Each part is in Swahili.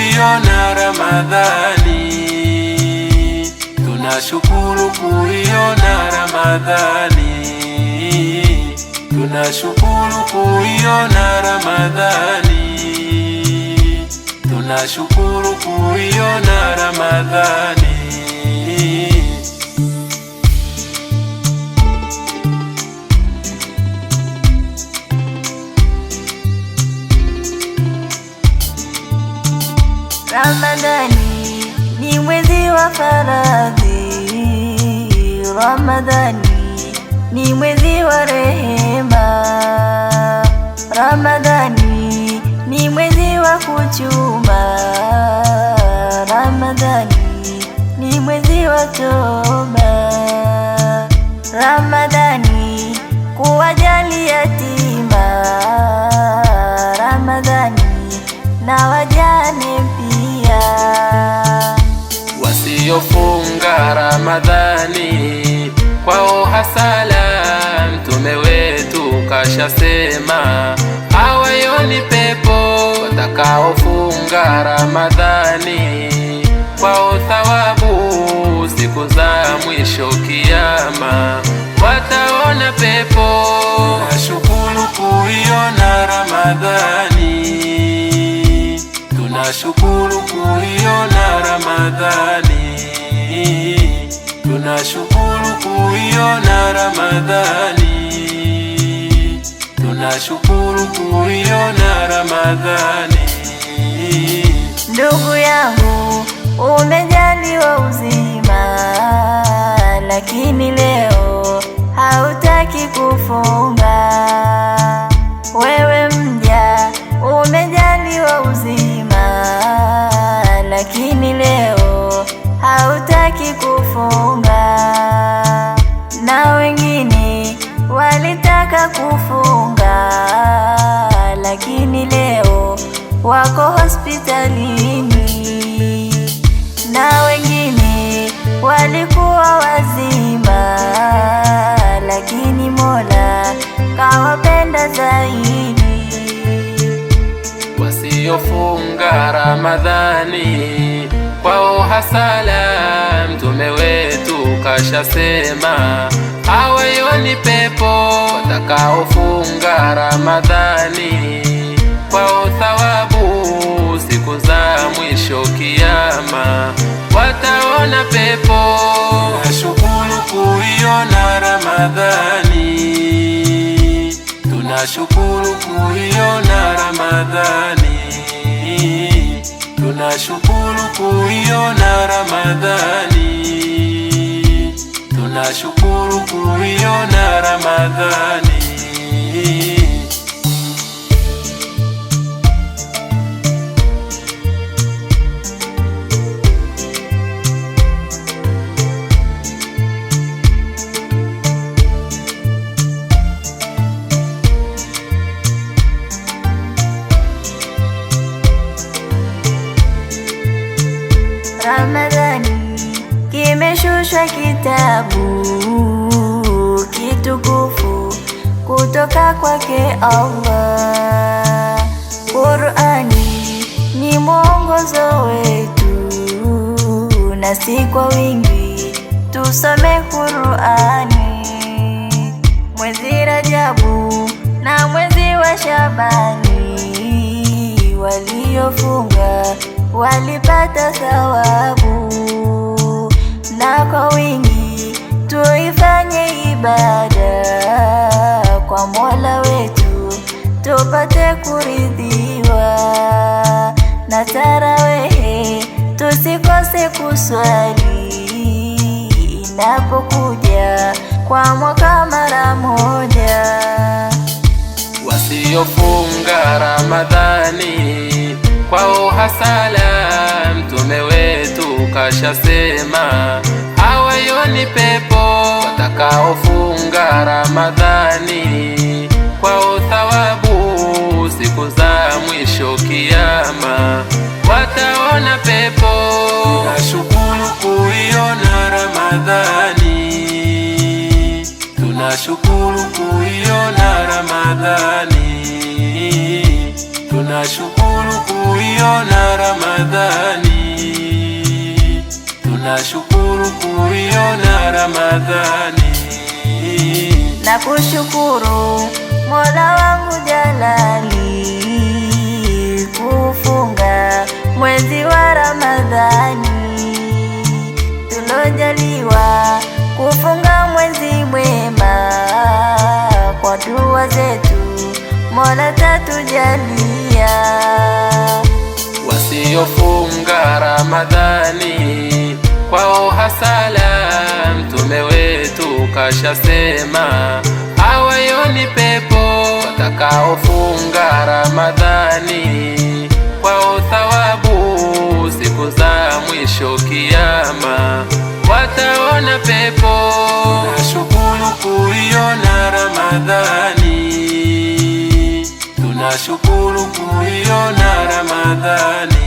kuiona Ramadhani, tunashukuru kuiona Ramadhani, tunashukuru kuiona Ramadhani, tunashukuru kuiona Ramadhani. Ramadhani ni mwezi wa faradhi, Ramadhani ni mwezi wa rehema, Ramadhani ni mwezi wa kuchuma, Ramadhani ni mwezi wa toba, Ramadhani kuwajali yatima, Ramadhani na wajane pia. Wasiofunga Ramadhani kwao hasala, Mtume wetu kashasema hawaioni pepo. Watakaofunga Ramadhani kwao thawabu, siku za mwisho Kiyama wataona pepo. Tunashukuru kuiona Ramadhani, tunashukuru kuiona Ramadhani, tunashukuru kuiona Ramadhani, tunashukuru kuiona Ramadhani. Ndugu yangu, umejaliwa uzima, lakini leo hautaki kufunga. Wewe mja, umejaliwa uzima, lakini leo hautaki kufunga. Na wengine walitaka kufunga, lakini leo wako hospitalini. Na wengine walikuwa wazima, lakini Mola kawapenda zaidi. Wasiofunga Ramadhani kwao hasala, Mtume wetu kashasema hawaioni pepo. Watakaofunga Ramadhani kwao thawabu, siku za mwisho Kiyama wataona pepo. Tunashukuru kuiona Ramadhani, tunashukuru kuiona Ramadhani, tunashukuru kuiona Ramadhani, tunashukuru kuiona Ramadhani. Ramadhani kimeshushwa kitabu kitukufu kutoka kwake Allah. Qur'ani ni mwongozo wetu, na si kwa wingi tusome Qur'ani. Mwezi Rajabu na mwezi wa Shabani, waliofunga walipata thawabu. Na kwa wingi tuifanye ibada kwa Mola wetu, tupate kuridhiwa. Na tarawehe tusikose kuswali, inapokuja kwa mwaka mara moja. Wasiofunga Ramadhani kwao hasala, Mtume wetu kashasema hawaioni pepo. Watakaofunga Ramadhani kwao thawabu, siku za mwisho Kiyama wataona pepo. Tunashukuru kuiona Ramadhani, tunashukuru kuiona Ramadhani, tunashukuru kuiona Ramadhani, tunashukuru kuiona Ramadhani. Na kushukuru Mola wangu Jalali kufunga mwezi wa Ramadhani, tulojaliwa kufunga mwezi mwema, kwa dua zetu Mola tatujalia. Wasiofunga Ramadhani kwao hasala, Mtume wetu kashasema hawaioni pepo. Watakaofunga Ramadhani kwao thawabu, siku za mwisho Kiyama wataona pepo. Tunashukuru kuiona Ramadhani, tunashukuru kuiona Ramadhani,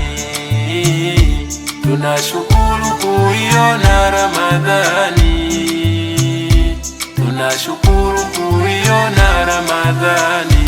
tunashukuru kuiona Ramadhani, tunashukuru kuiona Ramadhani.